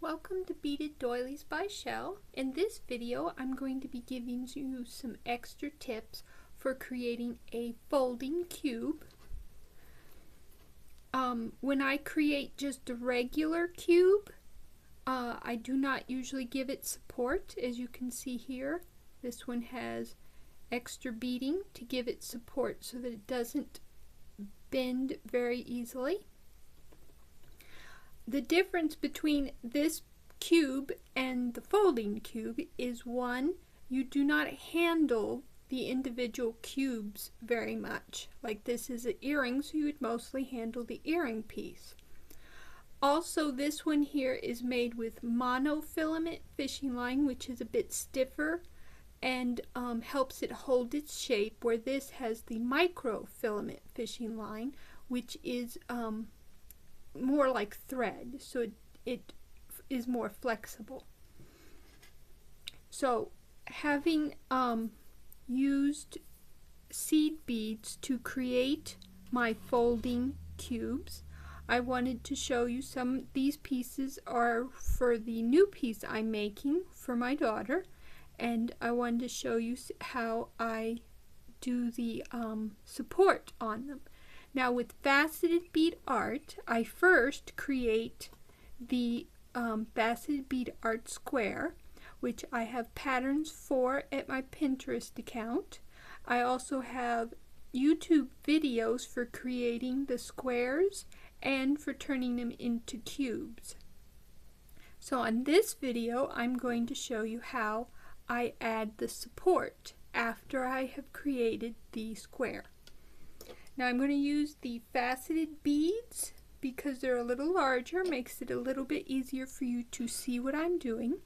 Welcome to Beaded Doilies by Shell. In this video, I'm going to be giving you some extra tips for creating a folding cube. When I create just a regular cube, I do not usually give it support. As you can see here, this one has extra beading to give it support so that it doesn't bend very easily. The difference between this cube and the folding cube is, one, you do not handle the individual cubes very much. Like this is an earring, so you would mostly handle the earring piece. Also, this one here is made with monofilament fishing line, which is a bit stiffer and helps it hold its shape, where this has the microfilament fishing line, which is more like thread, so it is more flexible. So having used seed beads to create my folding cubes, I wanted to show you some. These pieces are for the new piece I'm making for my daughter, and I wanted to show you how I do the support on them. Now with Faceted Bead Art, I first create the Faceted Bead Art square, which I have patterns for at my Pinterest account. I also have YouTube videos for creating the squares and for turning them into cubes. So on this video, I'm going to show you how I add the support after I have created the square. Now I'm going to use the faceted beads because they're a little larger, makes it a little bit easier for you to see what I'm doing.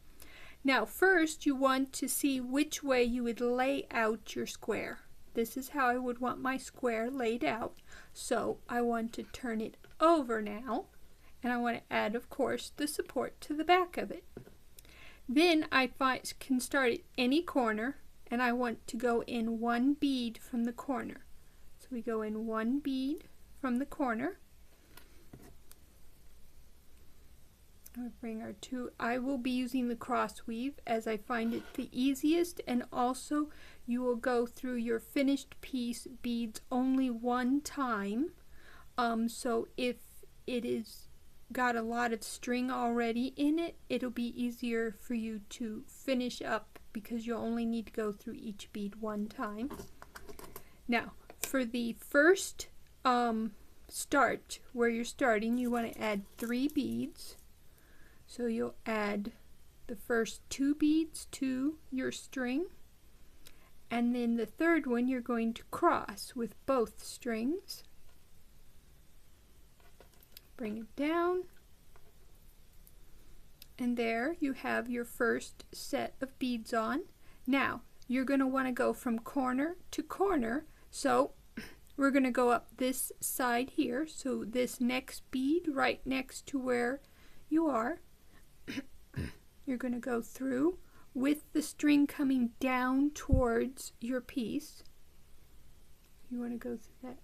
Now first you want to see which way you would lay out your square. This is how I would want my square laid out. So I want to turn it over now, and I want to add, of course, the support to the back of it. Then I can start at any corner, and I want to go in one bead from the corner. So we go in one bead from the corner. I'll bring our two. I will be using the cross weave as I find it the easiest, and also you will go through your finished piece beads only one time. So if it is got a lot of string already in it, it'll be easier for you to finish up because you'll only need to go through each bead one time. Now for the first start, where you're starting, you want to add 3 beads. So you'll add the first 2 beads to your string, and then the third one you're going to cross with both strings. Bring it down, and there you have your first set of beads on. Now you're going to want to go from corner to corner, so we're going to go up this side here, so this next bead right next to where you are, you're going to go through with the string coming down towards your piece. You want to go through that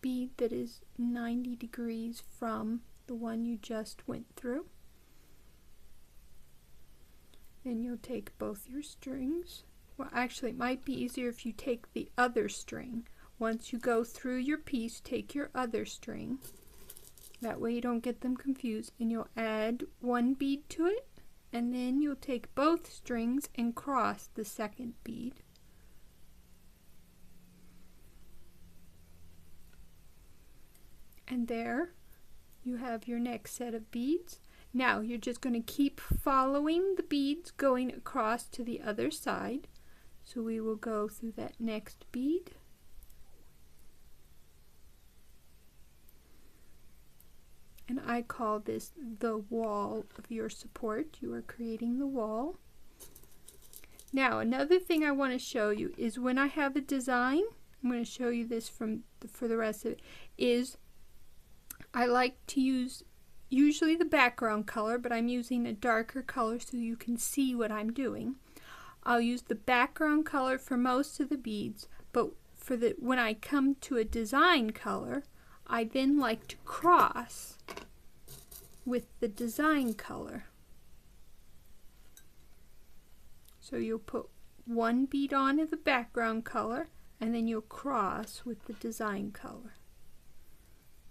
bead that is 90 degrees from the one you just went through. Then you'll take both your strings. Well, actually it might be easier if you take the other string. Once you go through your piece, take your other string. That way you don't get them confused, and you'll add 1 bead to it, and then you'll take both strings and cross the second bead. And there you have your next set of beads. Now you're just going to keep following the beads going across to the other side. So we will go through that next bead. And I call this the wall of your support. You are creating the wall. Now another thing I want to show you is when I have a design, I'm going to show you this for the rest of it, is I like to use usually the background color, but I'm using a darker color so you can see what I'm doing. I'll use the background color for most of the beads, but for when I come to a design color, I then like to cross with the design color. So you'll put one bead on of the background color, and then you'll cross with the design color,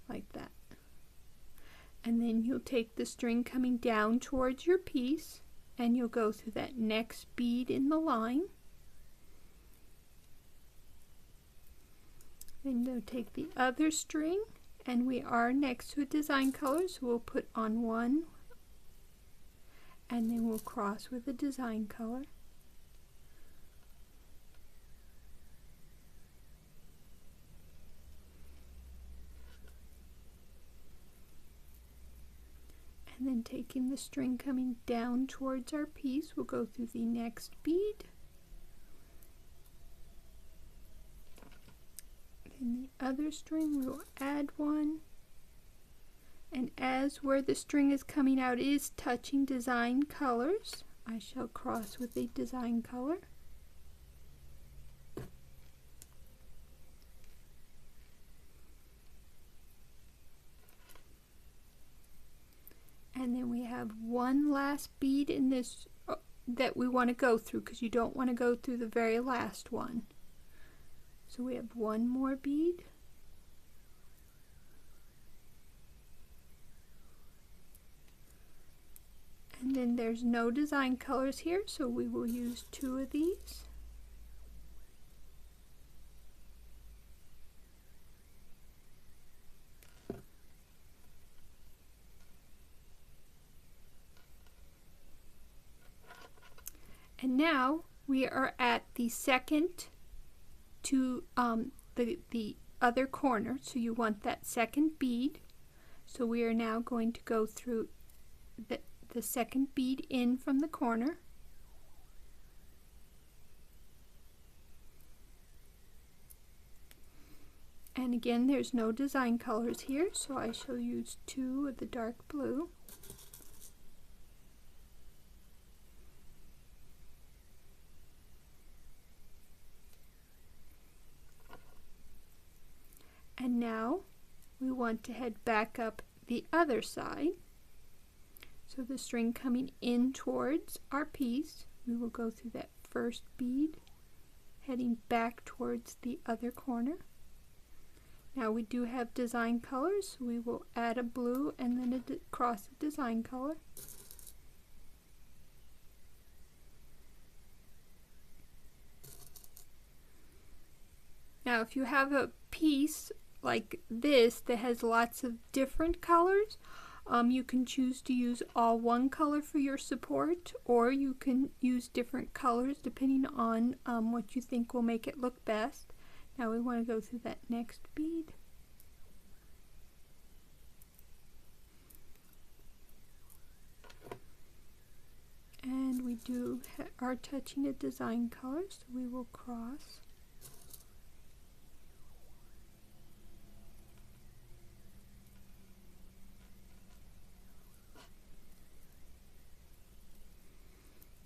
like that. And then you'll take the string coming down towards your piece, and you'll go through that next bead in the line. Then you'll take the other string, and we are next to a design color, so we'll put on one, and then we'll cross with a design color. And then taking the string coming down towards our piece, we'll go through the next bead. In the other string, we'll add one. And as where the string is coming out is touching design colors, I shall cross with a design color. And then we have one last bead in this that we want to go through, because you don't want to go through the very last one. So we have one more bead. And then there's no design colors here, so we will use two of these. And now we are at the second to the other corner, so you want that second bead. So we are now going to go through the second bead in from the corner. And again, there's no design colors here, so I shall use two of the dark blue. And now we want to head back up the other side. So the string coming in towards our piece, we will go through that first bead, heading back towards the other corner. Now we do have design colors, so we will add a blue and then cross a design color. Now if you have a piece like this that has lots of different colors, you can choose to use all one color for your support, or you can use different colors depending on what you think will make it look best. Now we want to go through that next bead. And we are touching a design color, so we will cross.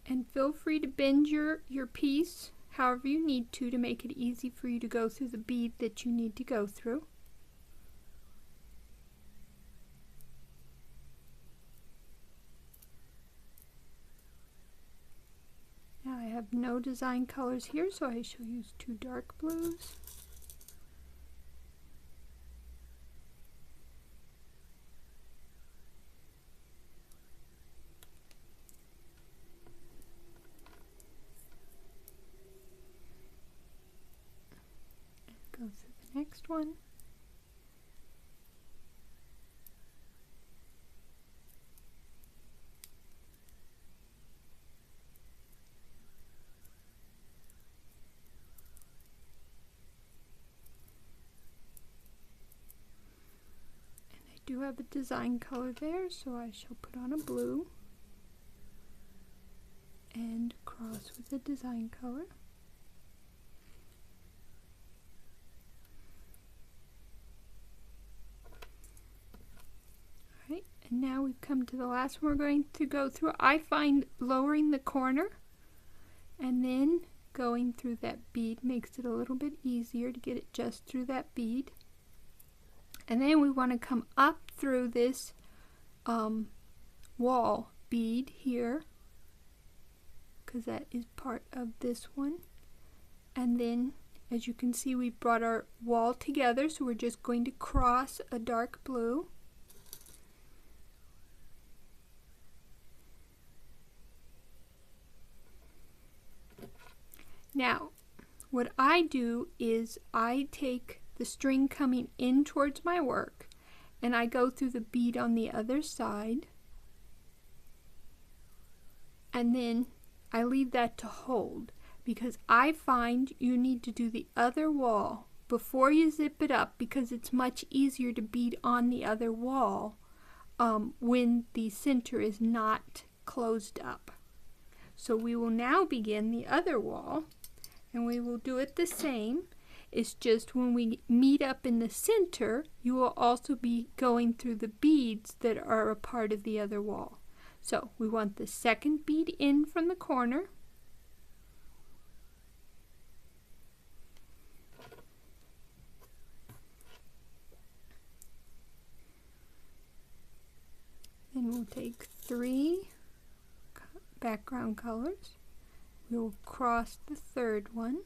And feel free to bend your piece however you need to make it easy for you to go through the bead that you need to go through. Now I have no design colors here, so I shall use two dark blues. Go through the next one. And I do have a design color there, so I shall put on a blue and cross with a design color. And now we've come to the last one we're going to go through. I find lowering the corner and then going through that bead makes it a little bit easier to get it just through that bead. And then we want to come up through this wall bead here, because that is part of this one. And then, as you can see, we brought our wall together, so we're just going to cross a dark blue. Now, what I do is I take the string coming in towards my work and I go through the bead on the other side, and then I leave that to hold, because I find you need to do the other wall before you zip it up, because it's much easier to bead on the other wall when the center is not closed up. So we will now begin the other wall, and we will do it the same. It's just when we meet up in the center, you will also be going through the beads that are a part of the other wall. So we want the second bead in from the corner. Then we'll take 3 background colors. We will cross the third one.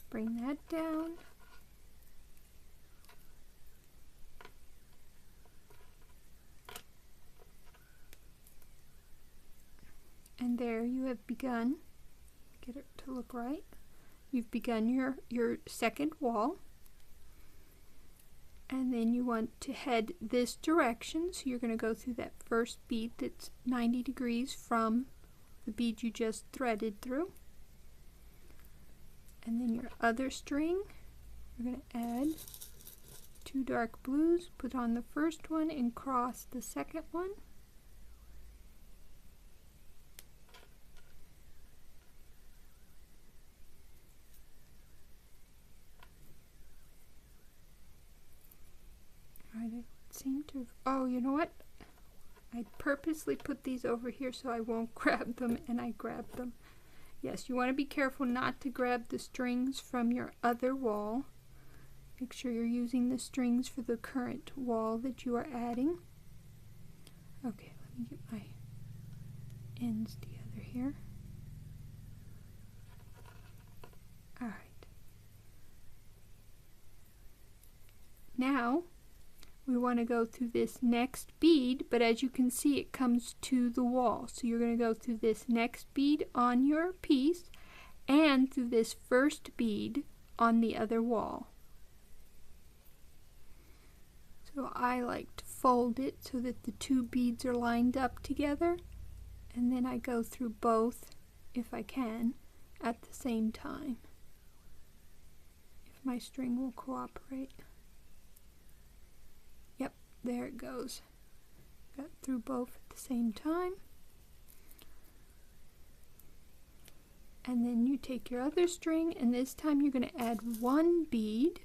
Bring that down. And there you have begun, get it to look right, you've begun your second wall. And then you want to head this direction, so you're going to go through that first bead that's 90 degrees from the bead you just threaded through. And then your other string, you're going to add 2 dark blues, put on the first one and cross the second one. I seem to have, oh, you know what? I purposely put these over here so I won't grab them, and I grabbed them. Yes, you want to be careful not to grab the strings from your other wall. Make sure you're using the strings for the current wall that you are adding. Okay, let me get my ends together here. Alright. Now, we want to go through this next bead, but as you can see, it comes to the wall. So you're going to go through this next bead on your piece and through this first bead on the other wall. So I like to fold it so that the 2 beads are lined up together, and then I go through both, if I can, at the same time, if my string will cooperate. There it goes. Got through both at the same time. And then you take your other string, and this time you're going to add 1 bead.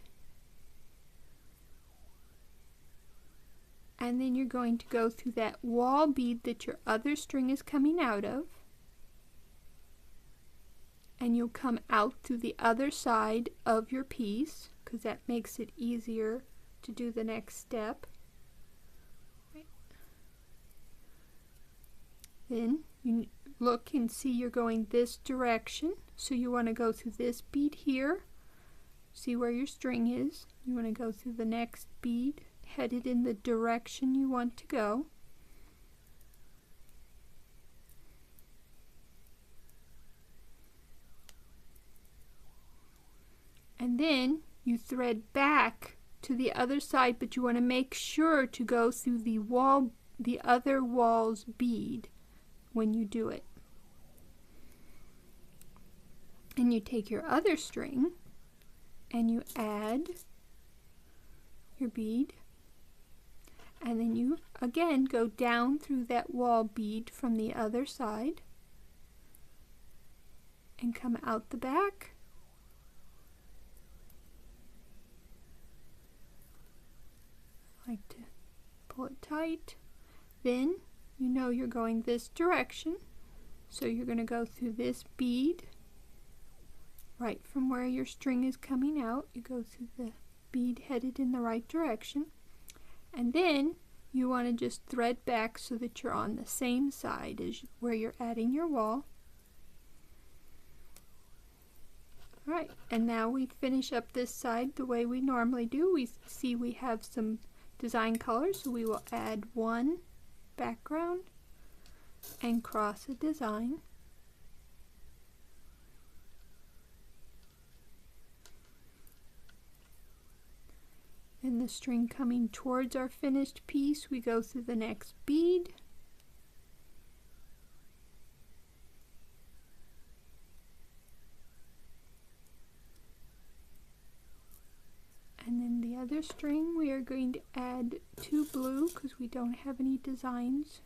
And then you're going to go through that wall bead that your other string is coming out of. And you'll come out through the other side of your piece, because that makes it easier to do the next step. Then you look and see you're going this direction, so you want to go through this bead here, see where your string is. You want to go through the next bead headed in the direction you want to go. And then you thread back to the other side, but you want to make sure to go through the other wall's bead when you do it. And you take your other string and you add your bead, and then you again go down through that wall bead from the other side and come out the back. I like to pull it tight. Then you know you're going this direction, so you're going to go through this bead right from where your string is coming out. You go through the bead headed in the right direction, and then you want to just thread back so that you're on the same side as where you're adding your wall. Alright, and now we finish up this side the way we normally do. We see we have some design colors, so we will add one background and cross a design. And the string coming towards our finished piece, we go through the next bead. And then the other string we are going to add 2 blue because we don't have any designs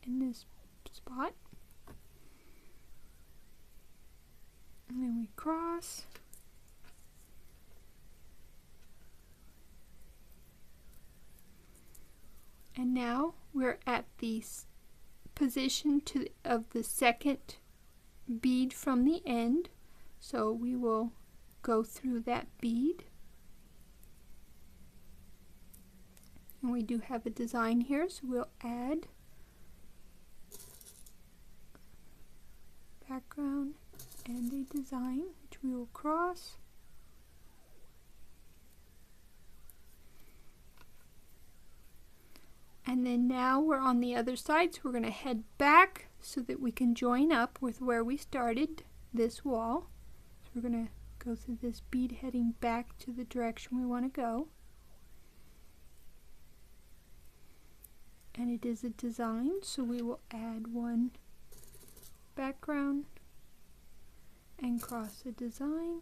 in this spot. And then we cross. And now we're at the position of the second bead from the end. So we will go through that bead. And we do have a design here, so we'll add background and a design, which we will cross. And then now we're on the other side, so we're going to head back so that we can join up with where we started this wall. So we're going to go through this bead heading back to the direction we want to go. And it is a design, so we will add one background and cross a design.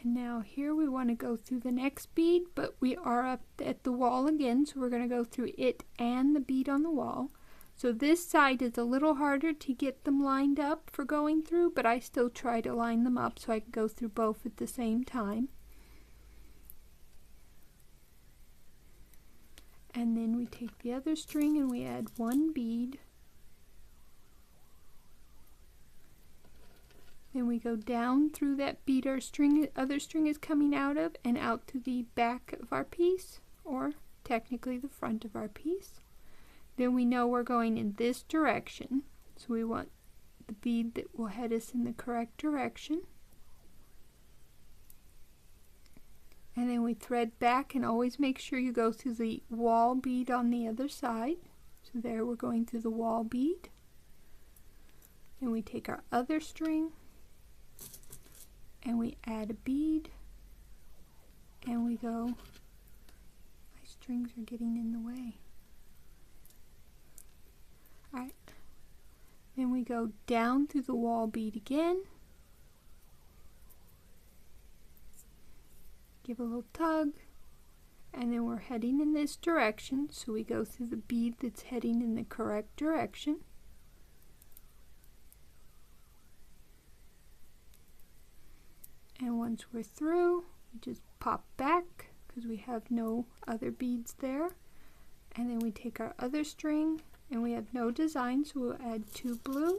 And now here we want to go through the next bead, but we are up at the wall again, so we're going to go through it and the bead on the wall. So this side is a little harder to get them lined up for going through, but I still try to line them up so I can go through both at the same time. And then we take the other string and we add one bead. Then we go down through that bead our other string is coming out of, and out to the back of our piece, or technically the front of our piece. Then we know we're going in this direction, so we want the bead that will head us in the correct direction. And then we thread back, and always make sure you go through the wall bead on the other side. So there we're going through the wall bead. Then we take our other string and we add a bead, and we go, my strings are getting in the way. Alright, then we go down through the wall bead again, give a little tug, and then we're heading in this direction, so we go through the bead that's heading in the correct direction. And once we're through, we just pop back because we have no other beads there. And then we take our other string, and we have no design, so we'll add 2 blue.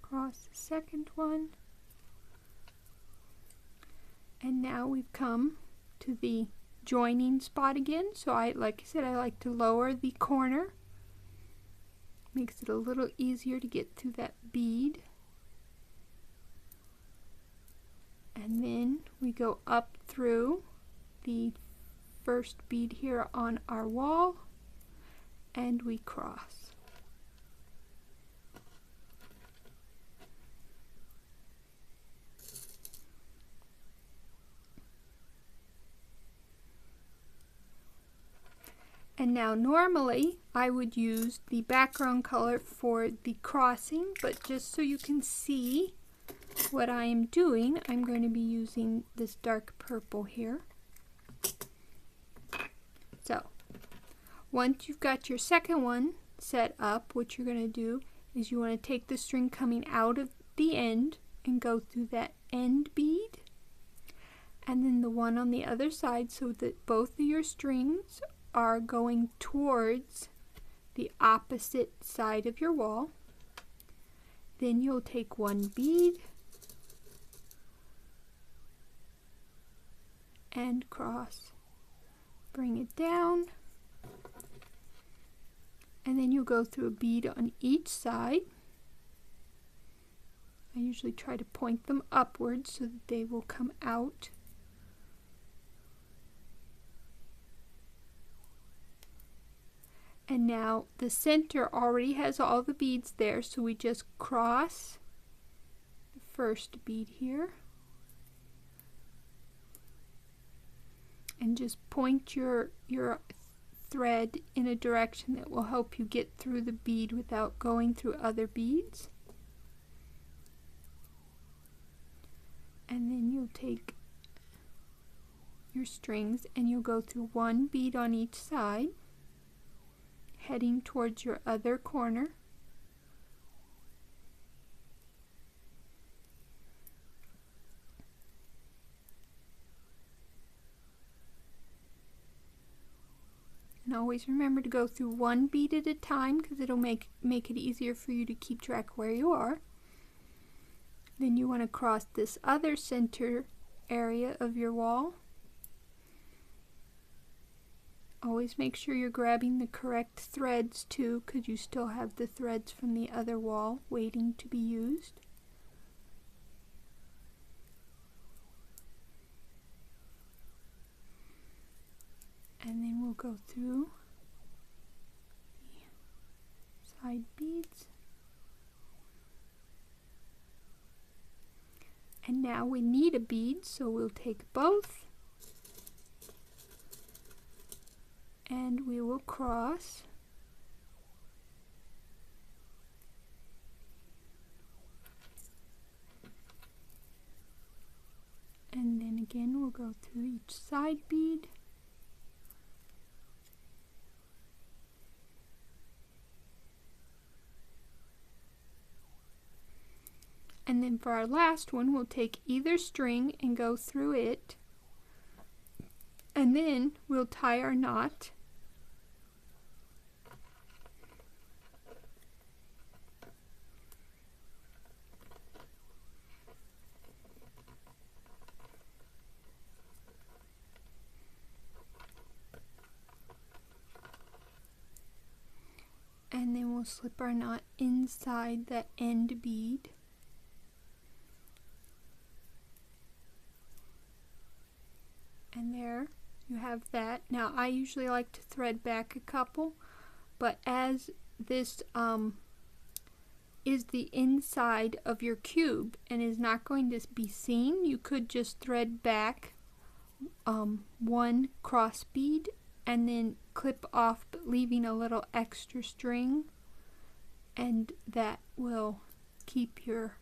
Cross the second one. And now we've come to the joining spot again, so like I said, I like to lower the corner. Makes it a little easier to get through that bead. And then we go up through the first bead here on our wall, and we cross. And now normally I would use the background color for the crossing, but just so you can see what I am doing, I'm going to be using this dark purple here. So once you've got your second one set up, what you're going to do is you want to take the string coming out of the end and go through that end bead and then the one on the other side, so that both of your strings are going towards the opposite side of your wall. Then you'll take one bead and cross, bring it down, and then you'll go through a bead on each side. I usually try to point them upwards so that they will come out. And now the center already has all the beads there, so we just cross the first bead here and just point your thread in a direction that will help you get through the bead without going through other beads. And then you'll take your strings and you'll go through one bead on each side, heading towards your other corner. And always remember to go through one bead at a time, because it'll make it easier for you to keep track where you are. Then you want to cross this other center area of your wall. Always make sure you're grabbing the correct threads too, because you still have the threads from the other wall waiting to be used. And then we'll go through the side beads. And now we need a bead, so we'll take both and we will cross. And then again we'll go through each side bead. And then for our last one, we'll take either string and go through it, and then we'll tie our knot. And then we'll slip our knot inside that end bead. And there you have that. Now I usually like to thread back a couple, but as this is the inside of your cube and is not going to be seen, you could just thread back one cross bead and then clip off, but leaving a little extra string, and that will keep your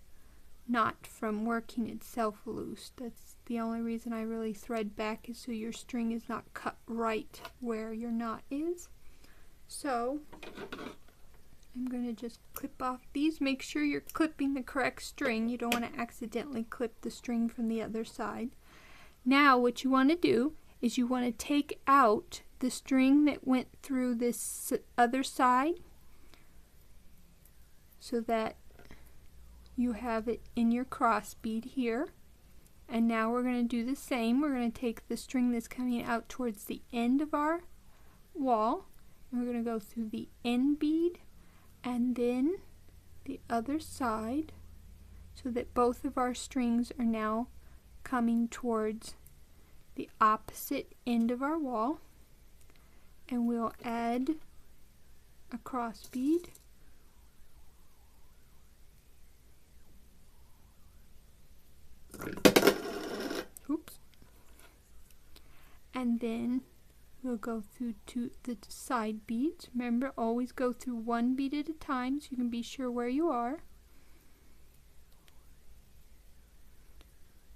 knot from working itself loose. That's the only reason I really thread back, is so your string is not cut right where your knot is. So I'm going to just clip off these. Make sure you're clipping the correct string. You don't want to accidentally clip the string from the other side. Now what you want to do is you want to take out the string that went through this other side, so that you have it in your cross bead here. And now we're going to do the same. We're going to take the string that's coming out towards the end of our wall, and we're going to go through the end bead and then the other side, so that both of our strings are now coming towards the opposite end of our wall. And we'll add a cross bead. Oops. And then we'll go through to the side beads. Remember, always go through one bead at a time so you can be sure where you are.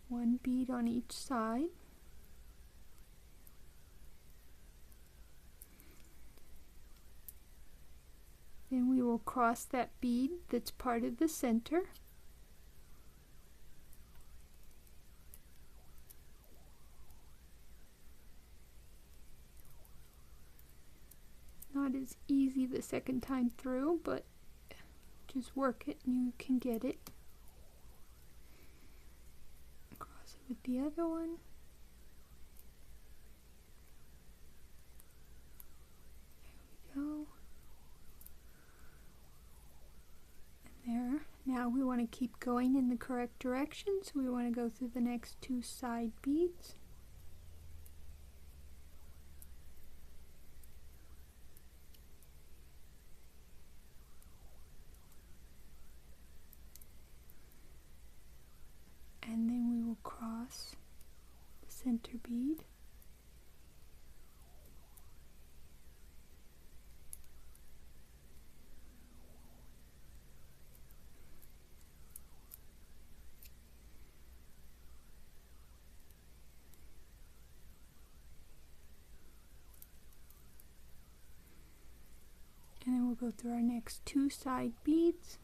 One bead on each side. Then we will cross that bead that's part of the center. not as easy the second time through, but just work it and you can get it. Cross it with the other one. There we go. And there. Now we want to keep going in the correct direction, so we want to go through the next 2 side beads. And then we will cross the center bead. And then we'll go through our next 2 side beads.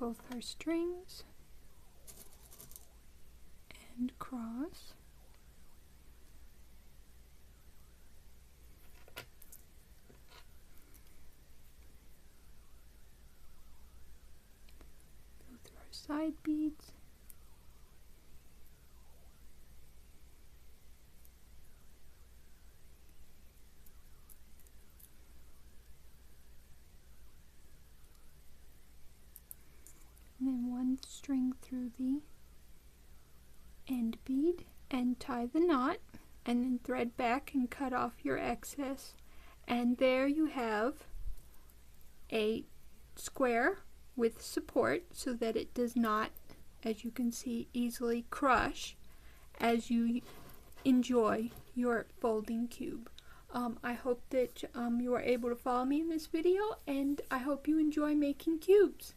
Both our strings and cross. Go through our side beads. And then 1 string through the end bead and tie the knot, and then thread back and cut off your excess, and there you have a square with support so that it does not, as you can see, easily crush as you enjoy your folding cube. I hope that you are able to follow me in this video, and I hope you enjoy making cubes.